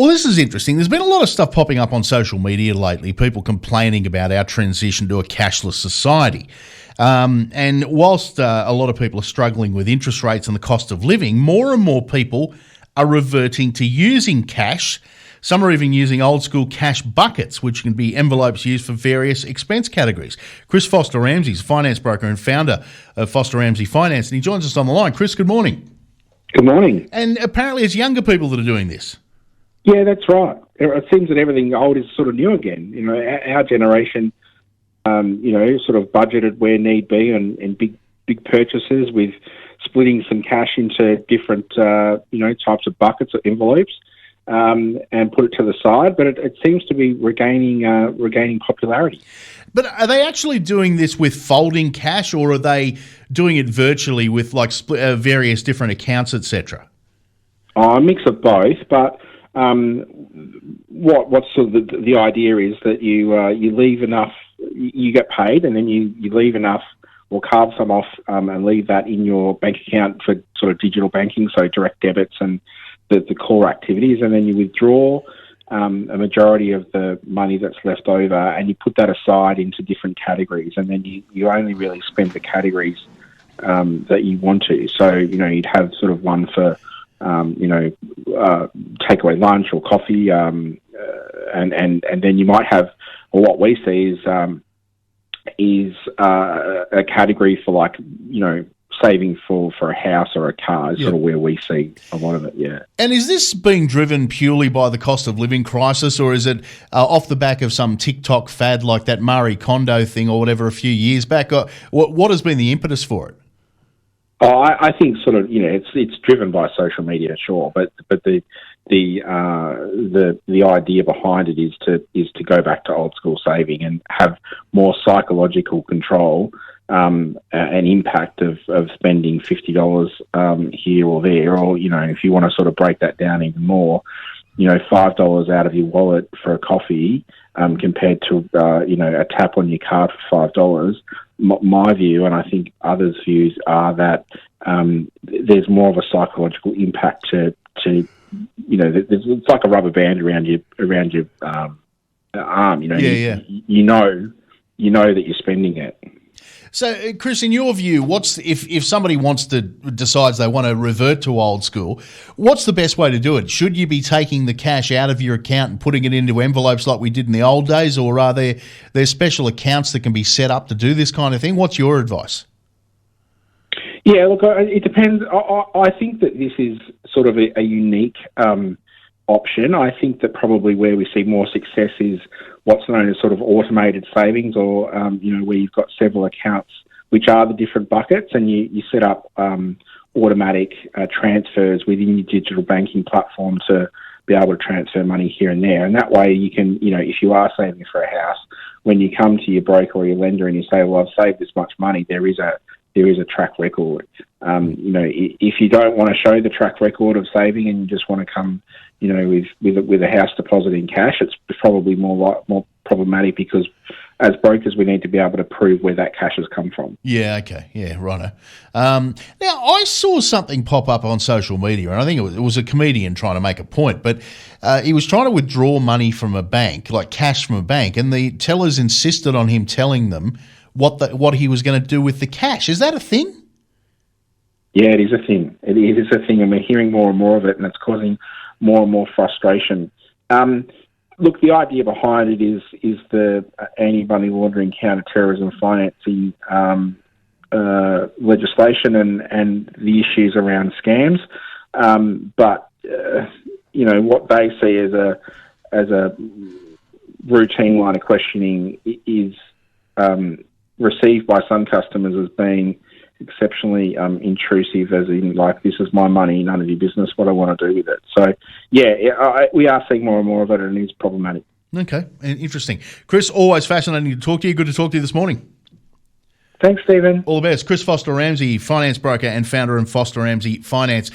Well, this is interesting. There's been a lot of stuff popping up on social media lately, people complaining about our transition to a cashless society. And whilst a lot of people are struggling with interest rates and the cost of living, more and more people are reverting to using cash. Some are even using old school cash buckets, which can be envelopes used for various expense categories. Chris Foster Ramsay is a finance broker and founder of Foster Ramsay Finance, and he joins us on the line. Chris, good morning. Good morning. And apparently it's younger people that are doing this. Yeah, that's right. It seems that everything old is sort of new again. You know, our generation, sort of budgeted where need be and big purchases with splitting some cash into different, types of buckets or envelopes. And put it to the side, but it seems to be regaining popularity. But are they actually doing this with folding cash, or are they doing it virtually with like various different accounts, etc.? A mix of both, but what sort of the idea is that you leave enough, you get paid, and then you leave enough or carve some off and leave that in your bank account for sort of digital banking, so direct debits and the core activities, and then you withdraw a majority of the money that's left over and you put that aside into different categories, and then you only really spend the categories that you want to. So, you'd have sort of one for, takeaway lunch or coffee, and then you might have, or what we see is a category for like, saving for a house or a car is sort of where we see a lot of it, yeah. And is this being driven purely by the cost of living crisis, or is it off the back of some TikTok fad like that Marie Kondo thing or whatever a few years back? What has been the impetus for it? I think sort of, it's driven by social media, sure, but the idea behind it is to go back to old school saving and have more psychological control an impact of spending $50 here or there, or, if you want to sort of break that down even more, $5 out of your wallet for a coffee compared to, a tap on your card for $5. My view, and I think others' views, are that there's more of a psychological impact to it's like a rubber band around your arm, you know that you're spending it. So, Chris, in your view, if somebody decides they want to revert to old school, what's the best way to do it? Should you be taking the cash out of your account and putting it into envelopes like we did in the old days, or are there special accounts that can be set up to do this kind of thing? What's your advice? Yeah, look, it depends. I think that this is sort of a unique option. I think that probably where we see more success is what's known as sort of automated savings, or where you've got several accounts which are the different buckets, and you set up automatic transfers within your digital banking platform to be able to transfer money here and there. And that way you can, if you are saving for a house, when you come to your broker or your lender and you say, well, I've saved this much money, there is a track record. If you don't want to show the track record of saving and you just want to come, with a house deposit in cash, it's probably more problematic, because as brokers we need to be able to prove where that cash has come from. Yeah, okay, yeah, righto. Now, I saw something pop up on social media, and I think it was a comedian trying to make a point, but he was trying to withdraw money from a bank, like cash from a bank, and the tellers insisted on him telling them what he was going to do with the cash. Is that a thing? Yeah, it is a thing. It is a thing, and we're hearing more and more of it, and it's causing more and more frustration. Look, the idea behind it is the anti-money laundering, counter-terrorism financing legislation and the issues around scams. But what they see as a routine line of questioning is received by some customers as being exceptionally intrusive, as in, like, this is my money, none of your business, what I want to do with it. So, we are seeing more and more of it, and it is problematic. Okay, interesting. Chris, always fascinating to talk to you. Good to talk to you this morning. Thanks, Stephen. All the best. Chris Foster Ramsay, finance broker and founder of Foster Ramsay Finance.